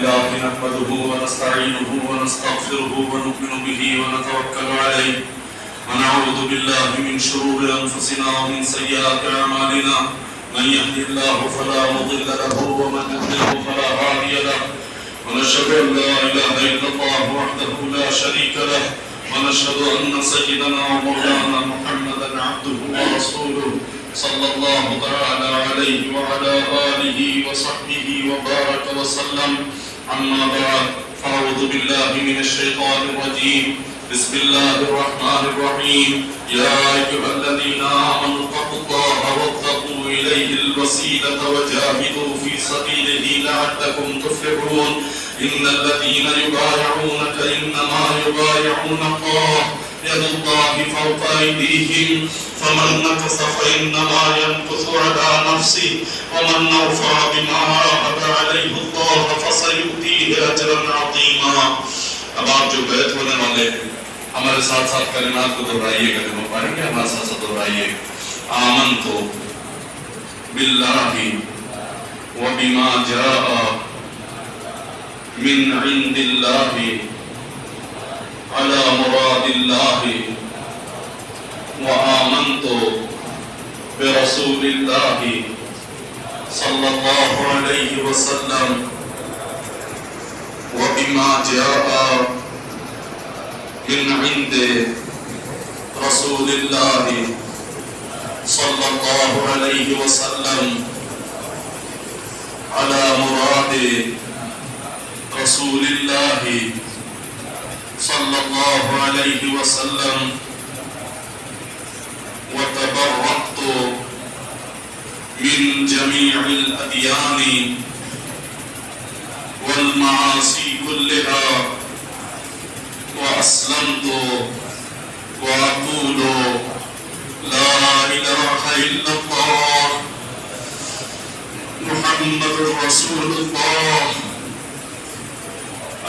لله نحمده ونستعينه ونستغفره ونؤمن به ونتوكل عليه ونعوذ بالله من شرور أنفسنا ومن سيئات أعمالنا من يهده الله فلا مضل له ومن يضلل فلا هادي له ونشهد أن لا إله إلا الله وحده لا شريك له ونشهد أن سيدنا ومولانا محمدا عبده ورسوله صلى الله تعالى عليه وعلى آله وصحبه وبارك وسلم أما بعد فأعوذ بالله من الشيطان الرجيم بسم الله الرحمن الرحيم يا أيها الذين آمنوا اتقوا الله وابتغوا إليه الوسيلة وجاهدوا في سبيله لعلكم تفلحون إن الذين يبايعونك إنما يبايعون الله يد الله فوق أيديهم فمن نكث فإنما ينكث على نفسه ومن أوفى بما عاهد عليه الله فسيؤتيه أجرا عظيما. اب آپ جو بیعت ہونے والے ہمارے ساتھ ساتھ کلمات کو دہرائیے گا، جب پڑھیں گے ہمارے ساتھ ساتھ دہرائیے. آمنت باللہ وبما جاء من عند اللہ على مراد اللہ وآمنت برسول اللہ صلی اللہ علیہ وسلم وبما جاء من عند رسول اللہ صلی اللہ علیہ وسلم على مراد رسول اللہ صلی اللہ علیہ وسلم وتبرأت من جميع الأديان والمعاصي كلها وأسلمت وأقول لا إله إلا الله محمد رسول الله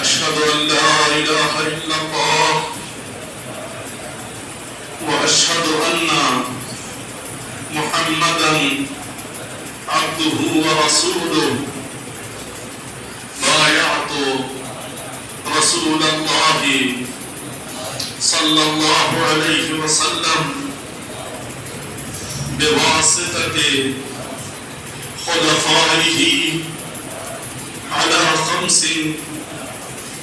أشهد أن لا إله إلا الله وأشهد أن محمدا عبده ورسوله بايعت رسول الله صلى الله عليه وسلم بواسطة خلفائه على 5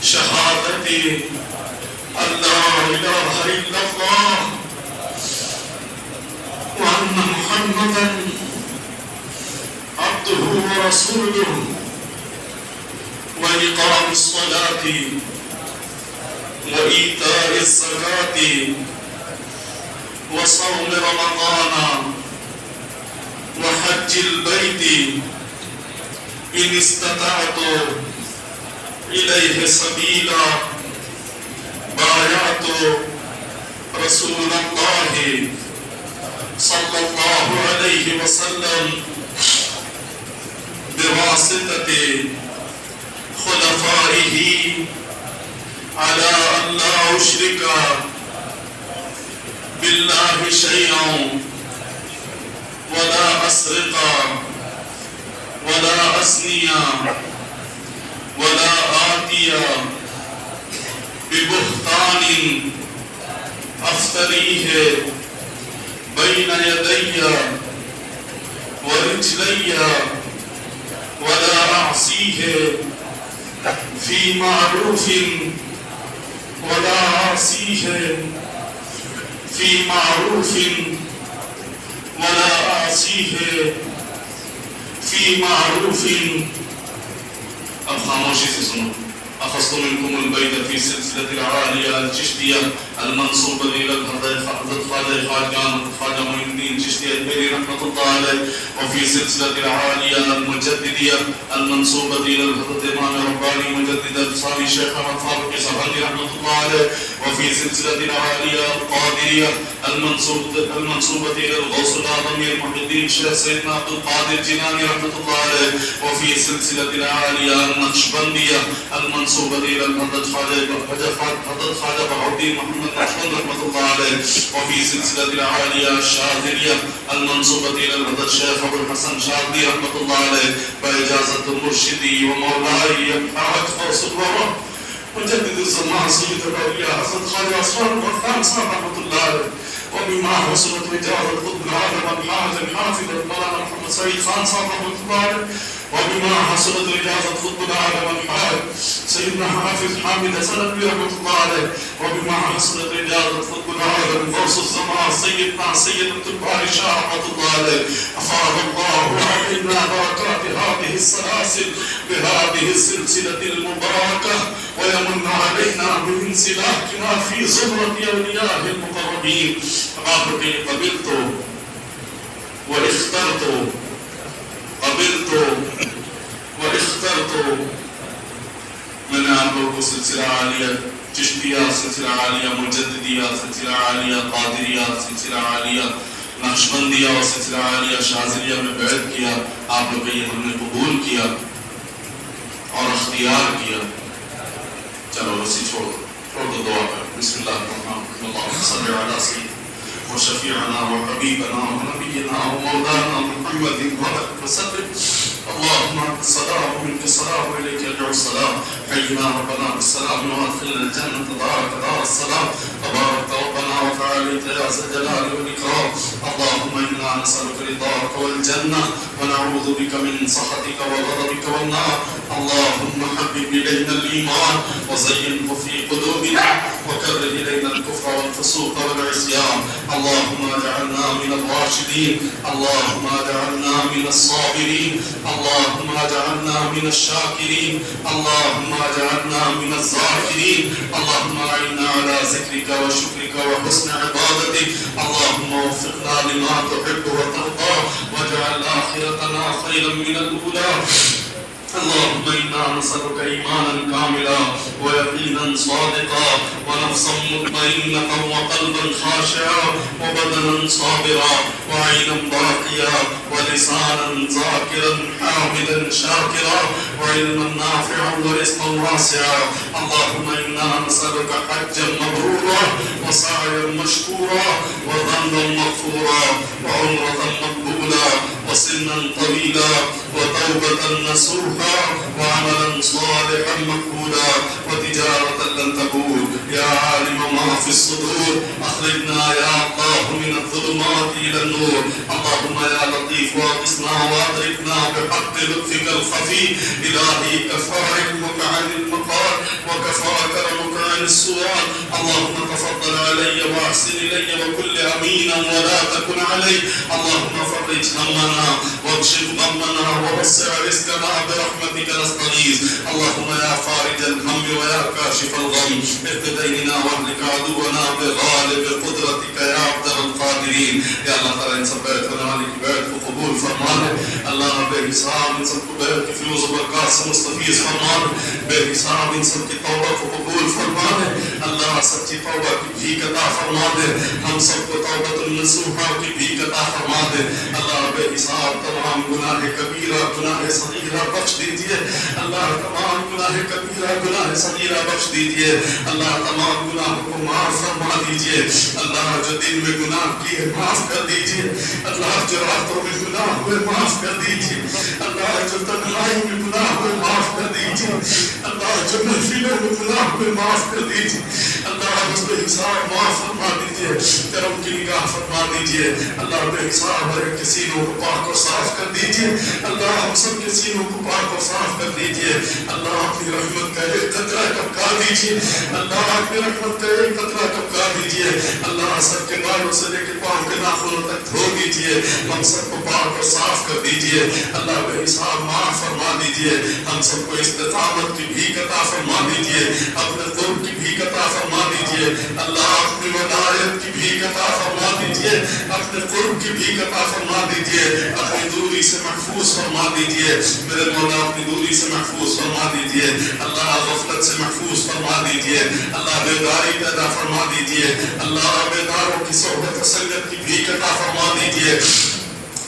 شهادة أن لا إله إلا الله وأن محمدا عبده ورسوله وإقام الصلاة وإيتاء الزكاة وصوم رمضان وحج البيت إن استطعت إليه سبيلا بايعت رسول الله صلى الله عليه وسلم بواسطة خلفائه على أن لا أشرك بالله شيئا ولا أسرق ولا أزني ولا آتي ببهتان أفتريه بين يدي ورجلي ولا أعصيه في معروف ولا أعصيه في معروف ولا أعصيه في معروف. اب خاموشی سے سنو. أخذت منكم البيت في سلسلة العالية الچشتية المنصوبة إلى حضرت خواجہ معین الدین چشتی اجمیری رحمۃ اللہ علیہ، وفي سلسلة العالية المجددية المنصوبة إلى حضرت امام ربانی مجدد الثاني شیخ احمد فاروق سبحانی رحمۃ اللہ علیہ، وفي سلسلة العالية القادرة القادرية المنسوبة إلى الغوث الأعظم محي الدين شيخ سيدنا عبد القادر الجيلاني رحمة الله عليه، وفي سلسلة العالية النقشبندية المنسوبة إلى الحضرة خواجة بهاء الدين محمد نقشبند رحمة الله عليه، وفي سلسلة العالية الشاذلية المنسوبة إلى الحضرة الشيخ أبو الحسن شاذلي رحمة الله عليه، بإجازة مرشدي ومولاي الحاج غوث الورى مجدد الزمان سيد الأولياء حسن خالد أسرار الغفران صاحب رحمة الله عليه، وبما حصلت وجاهة القطب العالم الحاج الحافظ المولانا محمد سعيد خان صاحب رحمة الله عليه، وبما حصلت إجازة قطب العالم الحاج سيدنا حافظ حامد سلفي رحمة الله عليه، وبما حصلت إجازة قطب العالم غوث الزمان سيدنا سيد التباري شاه رحمة الله عليه، أفاض الله علينا بركات هذه السلاسل بهذه السلسلة المباركة، ويمن علينا بانسلاكنا في زمرة أولياء المقربين. رابطي قبلت واخترت من أعمل سلسلة عالية چشتیہ سلسلہ عالیہ مجددیہ سلسلہ عالیہ قادریہ سلسلہ عالیہ نقشبندیہ اور سلسلہ عالیہ شاذلیہ میں بیعت کیا. آپ لوگ یہ ہم نے قبول کیا اور اختیار کیا. چلو رسی چھوڑ دو دعا کر. بسم اللہ الرحمن الرحیم. اللہم صلی علی سیدنا وشفیعنا وحبیبنا ونبینا ومولانا محمد وسلم. اللهم انت السلام ومنك السلام واليك يرجع السلام. حينا ربنا بالسلام وادخلنا الجنه تبارك دار السلام. تبارك ربنا وتعاليت يا ذا الجلال والاكرام. اللهم انا نسالك رضاك والجنه ونعوذ بك من سخطك وغضبك والنار. اللهم حبب الينا الايمان وزينه في قلوبنا وكره الينا الكفر والفسوق والعصيان. اللهم اجعلنا من الراشدين. اللهم اجعلنا من الصابرين. اللهم اجعلنا من الشاكرين. اللهم اجعلنا من الذاكرين. اللهم اعنا على ذكرك وشكرك وحسن عبادتك. اللهم وفقنا لما تحب وترضى واجعل آخرتنا خيرا من الأولى. اللهم إنا نسألك إيمانا كاملا ويقينا صادقا ونفسا مطمئنة وقلبا خاشعا وبدنا صابرا وعينا باقيا ولسانا ذاكرا حامدا شاكرا وعلما نافعا ورزقا واسعا. اللهم إنا نسألك حجا مبرورا وسعيا مشكورا وذنبا مغفورا وعمرة مقبولا وسنا طويلا وتوبة نصوحا وعملا صالحا مقبولا وتجارة لن تبور. يا عالم ما في الصدور أخرجنا يا الله من الظلمات إلى النور. اللهم يا لطيف واغثنا وأدركنا بحق لطفك الخفي. إلهي كفى علمك عن المقال وكفى كرمك عن السؤال. اللهم تفضل علي وأحسن إلي وكل أمينا ولا تكن علي. اللهم فرج همنا واكشف غمنا ووسع رزقنا برحمتك نستغيث. اللهم يا فارج الهم ويا كاشف الغم اهدنا واهلك عدونا بغالب قدرتك يا عبد القادرين. يا الله تعالى ان سب بیعت کرنے والے کی بیعت کو قبول فرما لے. اللہ بے حساب ان سب کو بیعت کی فیوز و برکات سے مستفیض فرما لے. بے حساب ان سب کی توبہ کو قبول فرما لے. اللہ سچی توبہ کی بھیک عطا فرما دے. ہم سب کو توبۃ النصوحہ کی بھیک عطا فرما دے. اللہ بے حساب تمام گناہ کبیرہ گناہ صغیرہ بخش دیجئے. اللہ تمام گناہ کبیرہ گناہ صغیرہ بخش دیجئے. اللہ تمام گناہوں کو معاف فرما دیجئے. اللہ جو دل میں گناہ کیے معاف کر دیجئے. اللہ جو راتوں میں گناہ ہوئے معاف کر دیجئے. اللہ جو تنہائی میں گناہ ہوئے معاف کر دیجئے. اللہ جو محفلوں میں گناہ ہوئے معاف کر دیجئے. اللہ اس بے حساب معاف فرما دیجئے. کرم کی نگاہ فرما دیجئے. اللہ بے حساب ہر ایک سینوں کو پاک اور صاف کر دیجئے. اللہ ہم سب کے سینوں کو پاک اور صاف کر دیجئے. اللہ اپنی رحمت کا ایک قطرہ ٹپکا دیجئے. اللہ اپنی رحمت کا ایک قطرہ ٹپکا دیجئے. اللہ سب کے بالوں سے لے کے پاؤں کے ناخنوں تک دھو دیجئے. ہم سب کو پاک اور صاف کر دیجئے. اللہ بے حساب معاف فرما دیجئے. ہم سب کو استقامت کی بھیک عطا فرما دیجئے. اپنے قرب کی بھیک عطا فرما دیجئے. اللہ اپنی ولایت کی بھیک عطا فرما دیجئے. اپنے قرب کی بھیک عطا فرما دیجئے، اپنی دوری سے محفوظ فرما دیجئے میرے مولا، اپنی دوری سے محفوظ فرما دیجئے اللہ، غفلت سے محفوظ فرما دیجئے اللہ، بیداری پیدا فرما دیجئے اللہ، بیداروں کی صحبت و سنگت کی بھیک عطا فرما دیجئے،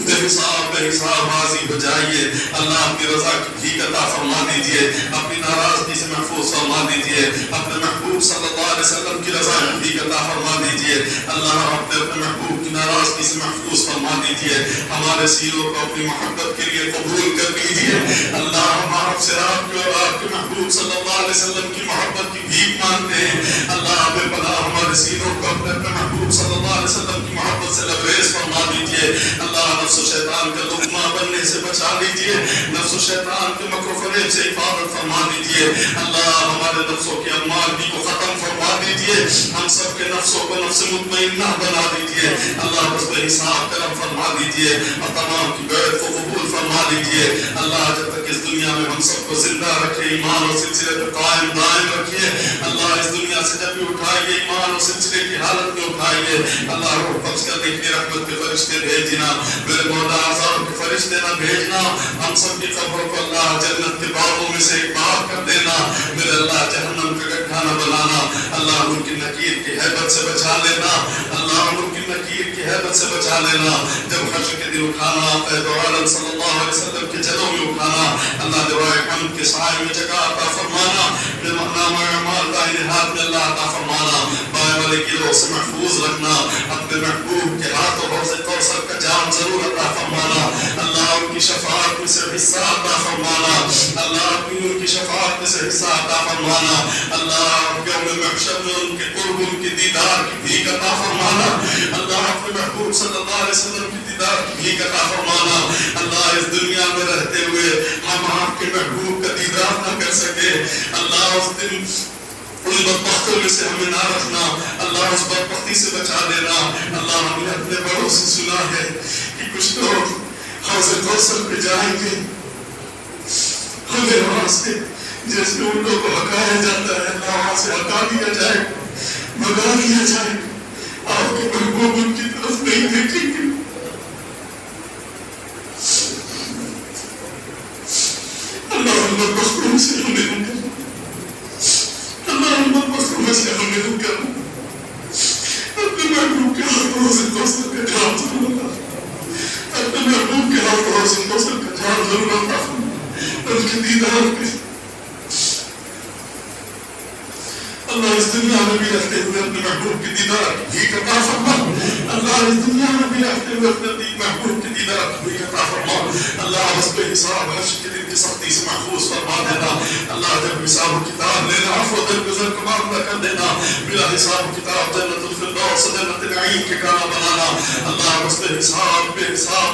بے حساب راضی ہو جائیے اللہ، اپنی رضا کی بھیک عطا فرما دیجئے، اپنی ناراضگی سے محفوظ فرما دیجئے، اپنے محبوب صلی اللہ علیہ وسلم کی رضا کی بھیک عطا فرما دیجئے اللہ، اپنے محبوب کی ناراضگی سے محفوظ فرما دیجئے، ہمارے سینوں کو اپنی محبت کے لیے قبول کر دیجئے اللہ، ہم آپ سے آپ کے اور آپ کے محبوب صلی اللہ علیہ وسلم کی محبت کی بھیک مانگتے ہیں اللہ، بے پناہ ہمارے سینوں کو اپنے محبوب صلی اللہ علیہ وسلم کی محبت سے لبریز فرما دیجئے اللہ، نفس و شیطان کا لقمہ بننے سے بچا لیجئے، نفس و شیطان کے مکر و فریب سے حفاظت فرما دیجئے اللہ، ہمارے نفسوں کے اماغی کو ختم فرما دیجئے، ہم سب کے نفسوں کو نفس مطمئنہ بنا دیجئے اللہ، بس بے حساب کرم فرما دیجئے اور تمام کی بیعت کو قبول فرما دیجئے اللہ، جب تک اس دنیا میں ہم سب کو زندہ رکھے، ایمان اور سلسلے پہ قائم دائم رکھیے اللہ، اس دنیا سے جب بھی اٹھائیے ایمان اور سلسلے کی حالت میں اٹھائیے اللہ، روح قبض کرنے کے رحمت کے فرشتے بھیجنا میرے مولا، عذاب کے فرشتے نہ بھیجنا، ہم سب کی قبروں کو اللہ جنت کے باغوں میں سے ایک باغ کر دینا میرے اللہ، جہنم کا گڈھا نہ بنانا اللہ، ان کی نکیر کی ہیبت سے بچا لینا اللہ، ان کی نکیر کی ہیبت سے بچا لینا، جب حشر کے دن اٹھانا قید عالم صلی اللہ علیہ وسلم کے جدوں میں اٹھانا اللہ، دوائے حمد کے سائے میں جگہ عطا فرمانا، نامہ اعمال دائیں ہاتھ میں اللہ عطا فرمانا، بائیں والے کی روح سے محفوظ رکھنا، اپنے محبوب کے ہاتھ اور حوض کوثر کا جام ضرور عطا فرمانا اللہ، ان کی شفاعت میں سے حصہ عطا فرمانا اللہ، ان کی شفاعت میں سے حصہ عطا فرمانا اللہ، یوم محشر میں ان کے قرب ان کی دیدار کی بھیک عطا فرمانا اللہ، اپنے محبوب صلی اللہ علیہ وسلم کی دیدار کی بھیک عطا فرمانا اللہ، اس دنیا میں رہتے ہوئے ہم آپ کے محبوب کا دیدار نہ کر سکے اللہ، اس دن ان بدبختوں میں سے ہمیں نہ رکھنا اللہ، اس بدبختی سے بچا دینا اللہ، ہم نے اپنے بڑوں سے سنا ہے کہ کچھ لوگ حوض کوثر پہ جائیں گے، ہمیں وہاں سے جیسے اونٹوں کو ہکایا جاتا ہے اللہ، وہاں سے ہکا دیا جائے، بھگا دیا جائے، آپ کے محبوب ان کی طرف نہیں دیکھیں گے اللہ، ان بدبختوں سے ہمیں نکل اللہ، ان بدبختوں سے ہمیں نکل اپنے محبوب کے ہاتھوں سے کوثر کا جام ضرور عطا فرما، اپنے محبوب کے ہاتھوں سے کوثر کا جام ضرور عطا فرما، ان کے دیدار کے اللہ، اس دنیا میں بھی رہتے ہوئے اپنے محبوب کی دیدار کی بھیک عطا فرما اللہ، اس دنیا میں بھی رہتے ہوئے اپنے محبوب کی دیدار کی بھیک عطا فرما اللہ، بس بے حساب حشر کے دن کی سختی سے محفوظ فرما دینا اللہ، جب حساب و کتاب لینا عفو درگزر کا معاملہ کر دینا، بلا حساب و کتاب جنت الفردوس جنت نعیم کے گانا بنانا اللہ، بس بے حساب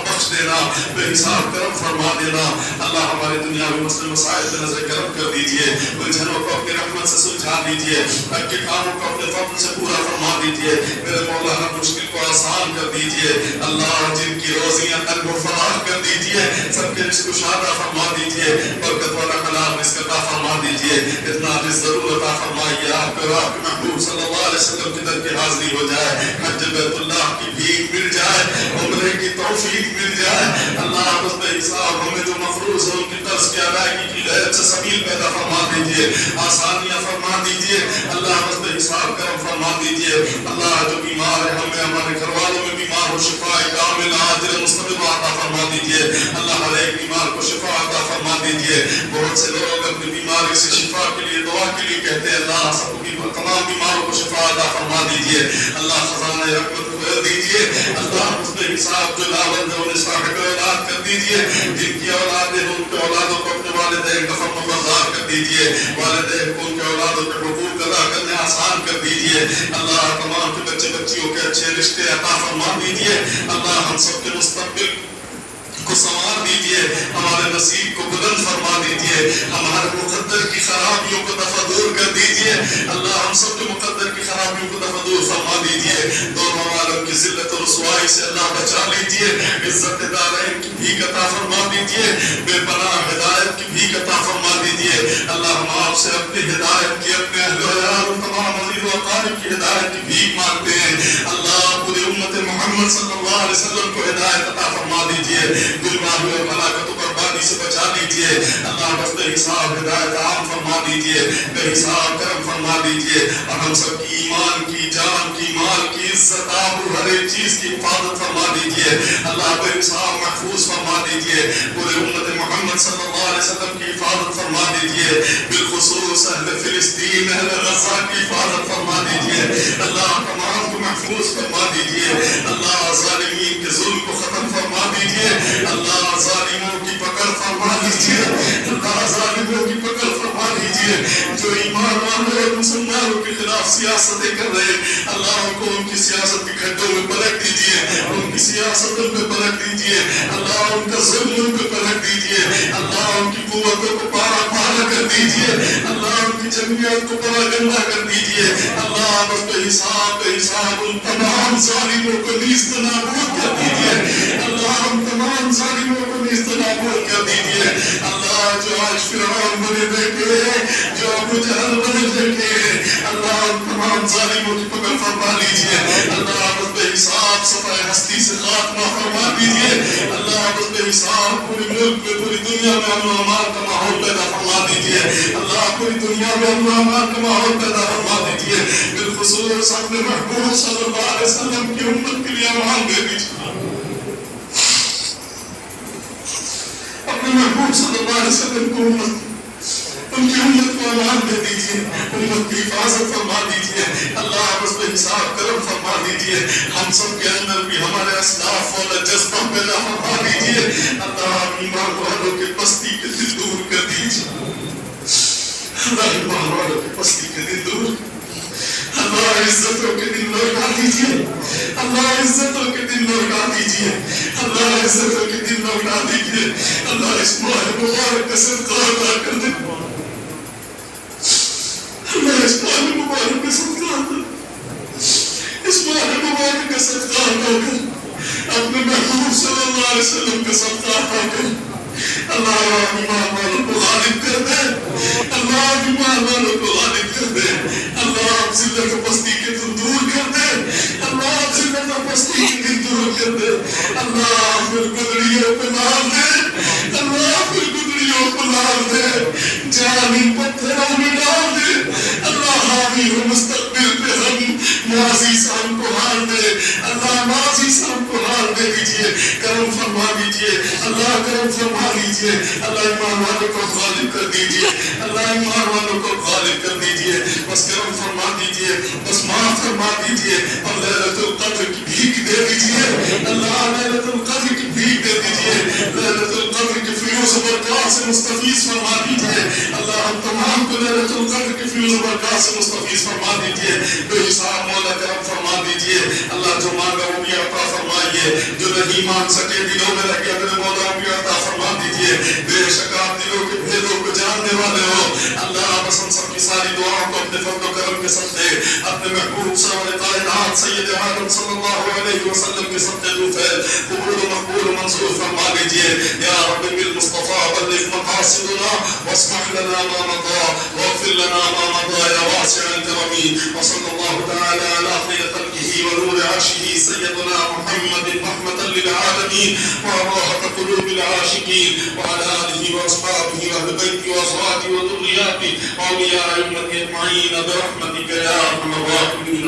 بخش دینا، بے حساب کرم فرما دینا اللہ، ہمارے دنیا میں مسئلے مسائل پہ نظر کرم کر دیجئے، الجھنوں کو اپنی رحمت سے سلجھا دیجئے، حق کے کاموں کو اپنے فضل سے پورا فرما دیجئے میرے مولا، ہر مشکل کو آسان کر دیجئے اللہ، جن کی روزیاں تنگ و فراخ کر دیجئے، سب کے رزق کو شادہ فرما دیجئے، برکت والا حلال رزق عطا فرما دیجئے، اتنا رزق ضرور عطا فرمائیے آپ کو، آپ کے محبوب صلی اللہ علیہ وسلم کی در کی حاضری ہو جائے، حج بیت اللہ کی بھیک مل جائے، عمرے کی توفیق مل جائے اللہ، بس بے حساب ہمیں جو مفروض ہے ان کی قرض کی ادائیگی کی لہر سے سبیل پیدا فرما دیجئے، آسانیاں فرما دیجئے اللہ، بس بے حساب کرم فرما دیجئے اللہ، جو بیمار ہے ہمیں ہمارے گھر والوں میں بیمار ہو شفا کامل عاجل مستمر عطا فرما دیجئے اللہ، ہر ایک بیمار کو شفا عطا فرما دیجئے، بہت سے لوگ اپنی بیماری سے شفا کے لیے دعا کے لیے کہتے ہیں اللہ، سب کی تمام بیماروں کو شفا عطا فرما دیجئے اللہ، خزانہ رحمت کھول دیجئے اللہ، بس بے حساب جو لاون ہے انہیں صاحب اولاد کر دیجئے، جن کی اولاد ہے ان کے اولادوں کو اپنے والدین کا فرمان بردار کر دیجئے، والدین کو ان کے اولادوں کے حقوق ادا کرنے آسان کر دیجئے اللہ، تمام کے بچے بچیوں کے اچھے رشتے عطا فرما دیجئے اللہ، ہم سب کے مستقبل کو سنوار دیجئے، ہمارے نصیب کو بلند فرما دیجئے، ہمارے مقدر کی خرابیوں کو دفع دور کر دیجئے اللہ، ہم سب کے مقدر کی خرابیوں کو دفع دور فرما دیجئے، دونوں عالم کی ذلت و رسوائی سے اللہ بچا لیجئے، عزت دارین کی بھیک عطا فرما دیجئے، بے پناہ ہدایت کی بھیک عطا فرما دیجئے اللہ، ہم آپ سے اپنی ہدایت کی، اپنے اہل و عیال و تمام عزیز و اقارب کی ہدایت کی بھیک مانگتے ہیں اللہ، پوری امت محمد علیہ وسلم کو ہدایت عطا فرما دیجئے، گمراہی اور ہلاکت و بربادی سے بچا لیجئے اللہ، بس بے حساب ہدایت عام فرما دیجئے، بے حساب کرم فرما دیجئے، اور ہم سب کی ایمان کی، جان کی، مال کی، عزت آبرو ہر ایک چیز کی حفاظت فرما دیجئے اللہ، بے حساب محفوظ فرما دیجئے، پورے امت محمد صلی اللہ علیہ وسلم کی حفاظت فرما دیجئے، بالخصوص اہل فلسطین، اہل غزہ کی حفاظت فرما دیجئے اللہ، تمام کو محفوظ فرما دیجئے اللہ، ظالمین کے ظلم کو ختم فرما دیجئے اللہ، ظالموں کی پکڑ فرما دیجئے اللہ، ظالموں کی پکڑ فرما دیجئے، جو ایمان والے اور مسلمانوں کے خلاف سیاستیں کر رہے اللہ، ان کو ان کی سیاست کے کھڈوں میں پلٹ دیجئے، ان کی سیاستوں میں پلٹ دیجئے اللہ، ان کا ظلم ان پہ پلٹ دیجئے اللہ، ان کی قوتوں کو پارا پارا کر دیجئے اللہ، ان کی جمعیت کو پارا گندا کر دیجئے اللہ، بس بے حساب ان تمام ظالموں کو نیست نابود کر دیجئے اللہ، ان تمام ظالموں کو نیست نابود کر دیجئے اللہ، جو آج فرعون بنے بیٹھے جو ابو جہل بنے بیٹھے اللہ، ان تمام ظالموں کی پکڑ فرما لیجئے اللہ، بس بے حساب صفحہ ہستی سے خاتمہ فرما دیجئے اللہ، بس بے حساب پوری ملک میں، پوری دنیا میں امن و امان کا ماحول پیدا فرما دیجئے اللہ، پوری دنیا میں امن و امان کا ماحول پیدا فرما دیجئے، بالخصوص اپنے محبوب صلی اللہ علیہ وسلم کی امت کے لیے امان دے دیجئے، اپنے محبوب صلی اللہ علیہ وسلم کو ان کی امت کو امان دے دیجئے، امت کی حفاظت فرما دیجئے اللہ، بس بے حساب کرم فرما دیجئے، ہم سب کے اندر بھی ہمارے اسلاف والا جذبہ پیدا فرما دیجئے اللہ، ایمان والوں کے پستی کے دل دور کر دیجئے اللہ، ایمان والوں کے پستی کے دل دور اللہ، عزتوں کے دن لوٹا دیجئے اللہ، عزتوں کے دن لوٹا دیجئے اللہ، عزتوں کے دن لوٹا دیجئے اللہ، اس ماہ مبارک کا صدقہ عطا کر دے اللہ، اس ماہ مبارک کا صدقہ عطا اس ماہ مبارک کا صدقہ عطا کر، اپنے محبوب صلی اللہ علیہ وسلم کا صدقہ عطا کر اللہ، ایمان والوں کو غالب کر دے اللہ، ایمان والوں کو غالب کر دے اللہ، ذلت و پستی کے دن دور کر دے اللہ، ذلت و پستی کے دن دور کر دے اللہ، پھر گدڑیوں پہ مار دے اللہ، پھر گدڑیوں پہ مار دے، جانی پتھروں میں ڈال دے اللہ، حامی و مستقبل پہ ہم ماضی سے ہم کو ہار دے اللہ، ماضی سے ہم کو ہار دے دیجئے، کرم فرما دیجئے اللہ، کرم فرما دیجئے اللہ، ایمان والوں کو غالب کر دیجئے اللہ، ایمان والوں کو غالب کر دیجئے، بس کرم فرما دیجئے، بس معاف فرما دیجئے، اور لیلۃ القدر کی بھیک دے دیجئے اللہ، لیلۃ القدر کی بھیک دے دیجئے، لیلۃ القدر کی فیوز و برکات سے مستفیض فرما دیجئے اللہ، ہم تمام کو لیلۃ القدر کی فیوز و برکات سے مستفیض فرما دیجئے، بے حساب مولا کرم فرما دیجئے اللہ، جو مانگا وہ بھی عطا فرمائیے، جو نہیں مانگ سکے دلوں میں رکھے اپنے مولا بھی عطا فرما دیجئے، بے شک آپ دلوں کے بھیدوں کو جاننے والے ہو اللہ، بس ہم سب کی ساری دعاؤں کو اپنے فضل و کرم کے صدقے، اپنے محبوب سرور کائنات سید عالم صلی اللہ علیہ وسلم کے صدقے فیض قبول و مقبول و منظور فرما لیجئے یا رب بالمصطفیٰ بلغ مقاصدنا واسمح لنا ما مضى واغفر لنا ما مضى يا واسع الكرم، وصلى الله تعالى على خير خلقه ونور عرشه سيدنا محمد رحمة للعالمين وراحة قلوب العاشقين، وعلى آله وأصحابه وأهل بيته وأزواجه وذرياته وأولياء أمته أجمعين برحمتك يا أرحم الراحمين.